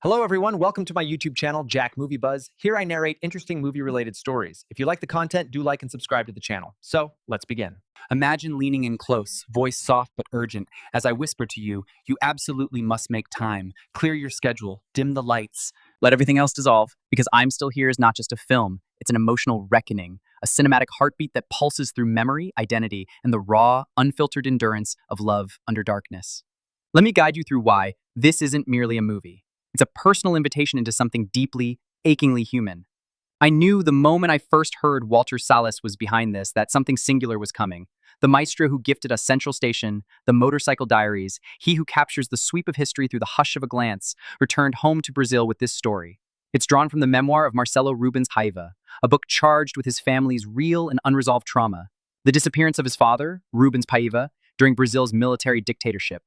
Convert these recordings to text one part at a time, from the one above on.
Hello, everyone. Welcome to my YouTube channel, Jack Movie Buzz. Here I narrate interesting movie-related stories. If you like the content, do like and subscribe to the channel. So, let's begin. Imagine leaning in close, voice soft but urgent, as I whisper to you, you absolutely must make time. Clear your schedule, dim the lights, let everything else dissolve, because I'm Still Here is not just a film, it's an emotional reckoning, a cinematic heartbeat that pulses through memory, identity, and the raw, unfiltered endurance of love under darkness. Let me guide you through why this isn't merely a movie. It's a personal invitation into something deeply, achingly human. I knew the moment I first heard Walter Salles was behind this that something singular was coming. The maestro who gifted us Central Station, the Motorcycle Diaries, he who captures the sweep of history through the hush of a glance, returned home to Brazil with this story. It's drawn from the memoir of Marcelo Rubens Paiva, a book charged with his family's real and unresolved trauma, the disappearance of his father, Rubens Paiva, during Brazil's military dictatorship.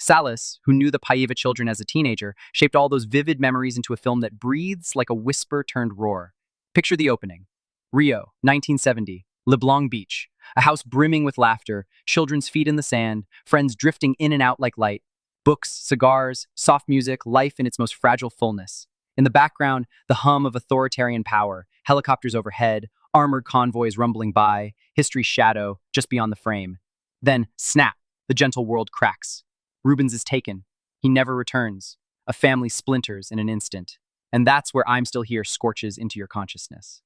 Salles, who knew the Paiva children as a teenager, shaped all those vivid memories into a film that breathes like a whisper turned roar. Picture the opening. Rio, 1970, Leblon Beach, a house brimming with laughter, children's feet in the sand, friends drifting in and out like light, books, cigars, soft music, life in its most fragile fullness. In the background, the hum of authoritarian power, helicopters overhead, armored convoys rumbling by, history's shadow just beyond the frame. Then, snap, the gentle world cracks. Rubens is taken. He never returns. A family splinters in an instant. And that's where I'm Still Here scorches into your consciousness.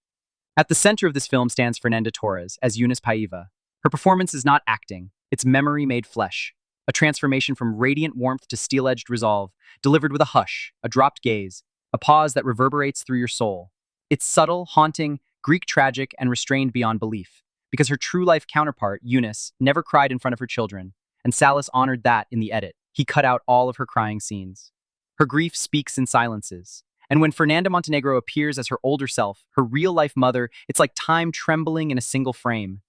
At the center of this film stands Fernanda Torres as Eunice Paiva. Her performance is not acting, it's memory made flesh. A transformation from radiant warmth to steel-edged resolve, delivered with a hush, a dropped gaze, a pause that reverberates through your soul. It's subtle, haunting, Greek tragic, and restrained beyond belief. Because her true-life counterpart, Eunice, never cried in front of her children, and Salles honored that in the edit. He cut out all of her crying scenes. Her grief speaks in silences. And when Fernanda Montenegro appears as her older self, her real-life mother, it's like time trembling in a single frame.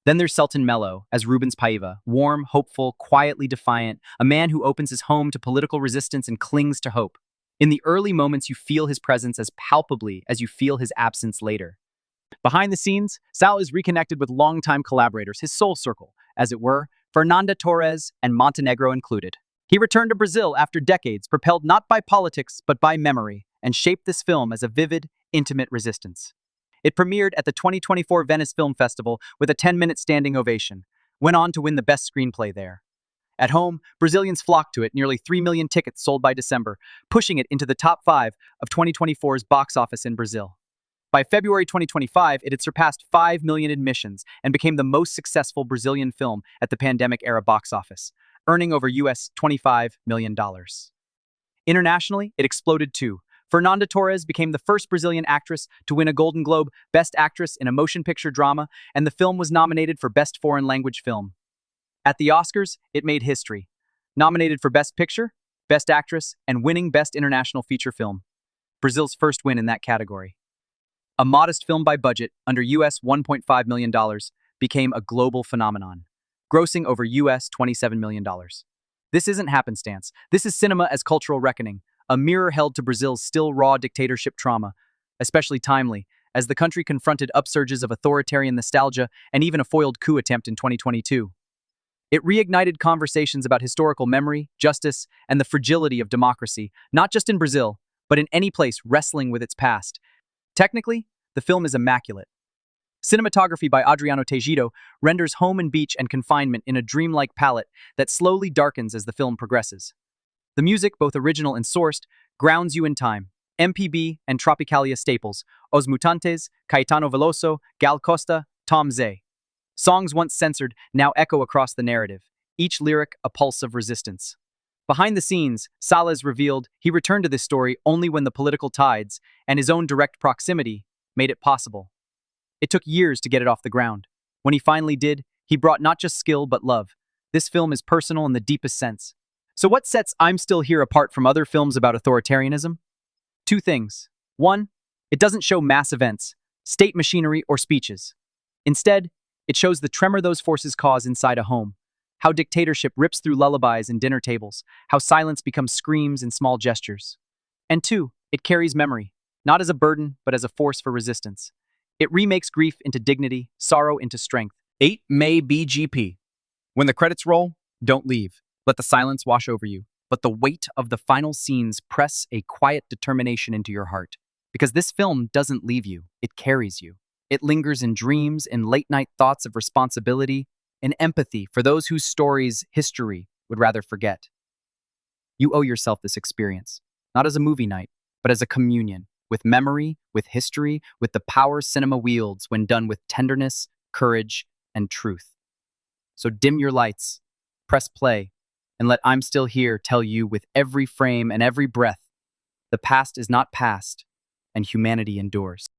Then there's Selton Mello as Rubens Paiva, warm, hopeful, quietly defiant, a man who opens his home to political resistance and clings to hope. In the early moments, you feel his presence as palpably as you feel his absence later. Behind the scenes, Sal is reconnected with longtime collaborators, his soul circle, as it were, Fernanda Torres and Montenegro included. He returned to Brazil after decades, propelled not by politics, but by memory, and shaped this film as a vivid, intimate resistance. It premiered at the 2024 Venice Film Festival with a 10-minute standing ovation, went on to win the Best Screenplay there. At home, Brazilians flocked to it, nearly 3 million tickets sold by December, pushing it into the top 5 of 2024's box office in Brazil. By February 2025, it had surpassed 5 million admissions and became the most successful Brazilian film at the pandemic-era box office, earning over US $25 million. Internationally, it exploded too. Fernanda Torres became the first Brazilian actress to win a Golden Globe Best Actress in a Motion Picture Drama, and the film was nominated for Best Foreign Language Film. At the Oscars, it made history. Nominated for Best Picture, Best Actress, and winning Best International Feature Film. Brazil's first win in that category. A modest film by budget, under US $1.5 million, became a global phenomenon, grossing over US $27 million. This isn't happenstance. This is cinema as cultural reckoning, a mirror held to Brazil's still raw dictatorship trauma, especially timely, as the country confronted upsurges of authoritarian nostalgia and even a foiled coup attempt in 2022. It reignited conversations about historical memory, justice, and the fragility of democracy, not just in Brazil, but in any place wrestling with its past. Technically, the film is immaculate. Cinematography by Adriano Tejido renders home and beach and confinement in a dreamlike palette that slowly darkens as the film progresses. The music, both original and sourced, grounds you in time. MPB and Tropicalia staples, Os Mutantes, Caetano Veloso, Gal Costa, Tom Zé. Songs once censored now echo across the narrative, each lyric a pulse of resistance. Behind the scenes, Salles revealed he returned to this story only when the political tides and his own direct proximity made it possible. It took years to get it off the ground. When he finally did, he brought not just skill but love. This film is personal in the deepest sense. So what sets I'm Still Here apart from other films about authoritarianism? Two things. One, it doesn't show mass events, state machinery, or speeches. Instead, it shows the tremor those forces cause inside a home. How dictatorship rips through lullabies and dinner tables, how silence becomes screams and small gestures. And two, it carries memory, not as a burden, but as a force for resistance. It remakes grief into dignity, sorrow into strength. 8 May BGP. When the credits roll, don't leave. Let the silence wash over you. but the weight of the final scenes press a quiet determination into your heart. Because this film doesn't leave you, it carries you. It lingers in dreams, in late-night thoughts of responsibility, in empathy for those whose stories history would rather forget. You owe yourself this experience, not as a movie night, but as a communion, with memory, with history, with the power cinema wields when done with tenderness, courage, and truth. So dim your lights, press play, and let I'm Still Here tell you with every frame and every breath, the past is not past, and humanity endures.